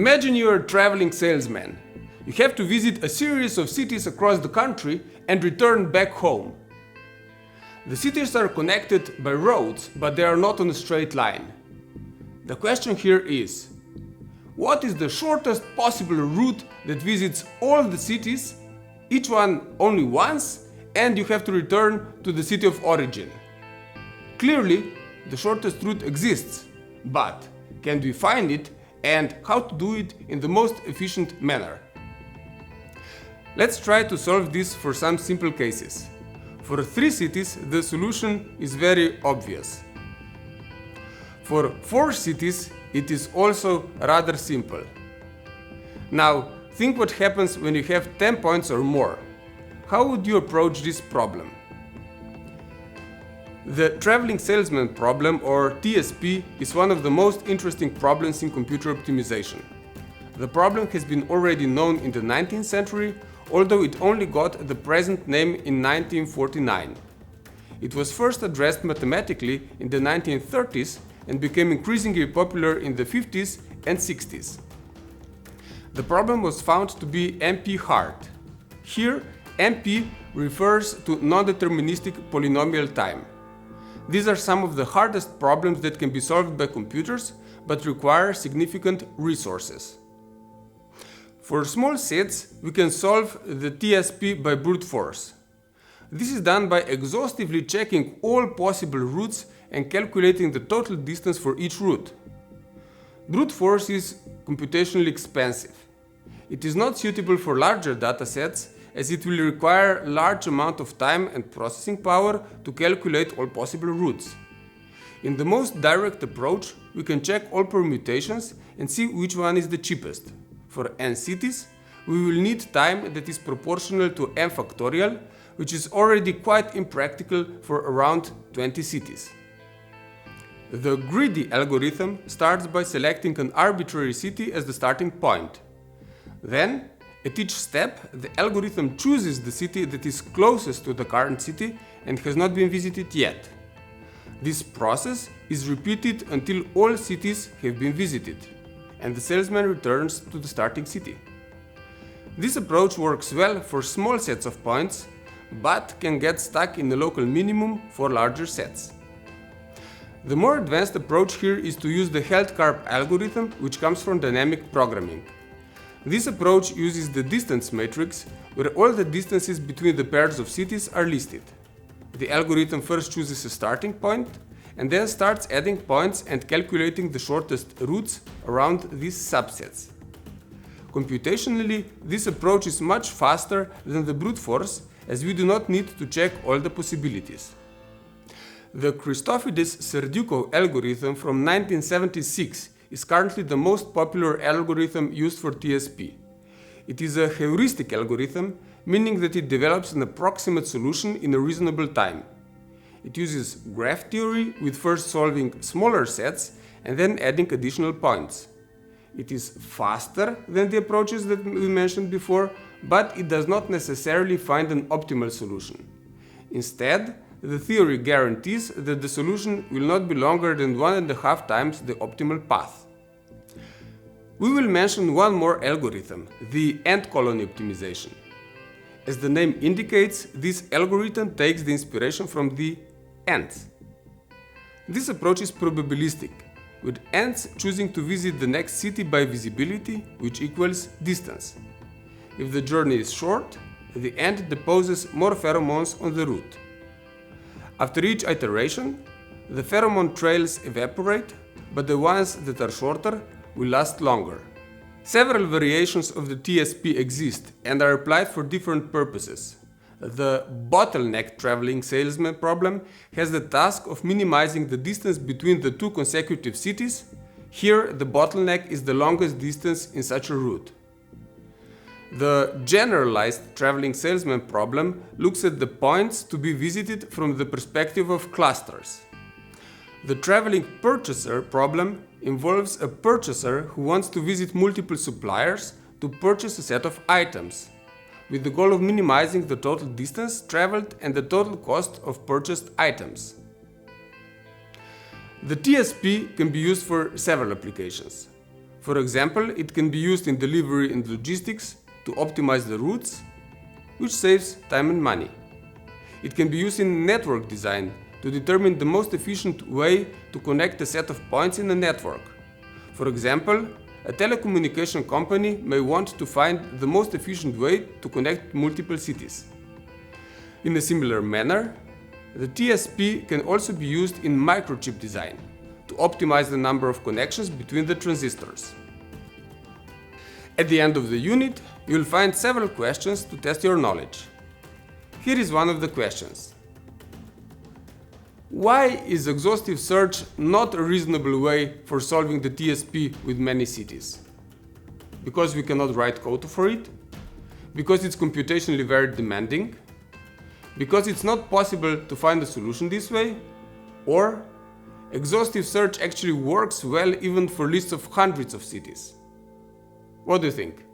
Imagine you are a traveling salesman. You have to visit a series of cities across the country and return back home. The cities are connected by roads, but they are not on a straight line. The question here is, what is the shortest possible route that visits all the cities, each one only once, and you have to return to the city of origin? Clearly, the shortest route exists, but can we find it and how to do it in the most efficient manner? Let's try to solve this for some simple cases. For 3 cities, the solution is very obvious. For 4 cities, it is also rather simple. Now, think what happens when you have 10 points or more. How would you approach this problem? The traveling salesman problem, or TSP, is one of the most interesting problems in computer optimization. The problem has been already known in the 19th century, although it only got the present name in 1949. It was first addressed mathematically in the 1930s and became increasingly popular in the 50s and 60s. The problem was found to be NP hard. Here, NP refers to non-deterministic polynomial time. These are some of the hardest problems that can be solved by computers, but require significant resources. For small sets, we can solve the TSP by brute force. This is done by exhaustively checking all possible routes and calculating the total distance for each route. Brute force is computationally expensive. It is not suitable for larger datasets, as it will require a large amount of time and processing power to calculate all possible routes. In the most direct approach, we can check all permutations and see which one is the cheapest. For n cities, we will need time that is proportional to m factorial, which is already quite impractical for around 20 cities. The greedy algorithm starts by selecting an arbitrary city as the starting point. Then, at each step, the algorithm chooses the city that is closest to the current city and has not been visited yet. This process is repeated until all cities have been visited, and the salesman returns to the starting city. This approach works well for small sets of points, but can get stuck in the local minimum for larger sets. The more advanced approach here is to use the Held-Karp algorithm, which comes from dynamic programming. This approach uses the distance matrix, where all the distances between the pairs of cities are listed. The algorithm first chooses a starting point, and then starts adding points and calculating the shortest routes around these subsets. Computationally, this approach is much faster than the brute force, as we do not need to check all the possibilities. The Christofides-Serdyukov algorithm from 1976 is currently the most popular algorithm used for TSP. It is a heuristic algorithm, meaning that it develops an approximate solution in a reasonable time. It uses graph theory, with first solving smaller sets and then adding additional points. It is faster than the approaches that we mentioned before, but it does not necessarily find an optimal solution. Instead, the theory guarantees that the solution will not be longer than 1.5 times the optimal path. We will mention one more algorithm, the ant colony optimization. As the name indicates, this algorithm takes the inspiration from the ants. This approach is probabilistic, with ants choosing to visit the next city by visibility, which equals distance. If the journey is short, the ant deposes more pheromones on the route. After each iteration, the pheromone trails evaporate, but the ones that are shorter will last longer. Several variations of the TSP exist and are applied for different purposes. The bottleneck traveling salesman problem has the task of minimizing the distance between the 2 consecutive cities. Here, the bottleneck is the longest distance in such a route. The generalized traveling salesman problem looks at the points to be visited from the perspective of clusters. The traveling purchaser problem involves a purchaser who wants to visit multiple suppliers to purchase a set of items, with the goal of minimizing the total distance traveled and the total cost of purchased items. The TSP can be used for several applications. For example, it can be used in delivery and logistics to optimize the routes, which saves time and money. It can be used in network design to determine the most efficient way to connect a set of points in a network. For example, a telecommunication company may want to find the most efficient way to connect multiple cities. In a similar manner, the TSP can also be used in microchip design to optimize the number of connections between the transistors. At the end of the unit, you will find several questions to test your knowledge. Here is one of the questions. Why is exhaustive search not a reasonable way for solving the TSP with many cities? Because we cannot write code for it? Because it's computationally very demanding? Because it's not possible to find a solution this way? Or exhaustive search actually works well even for lists of hundreds of cities? What do you think?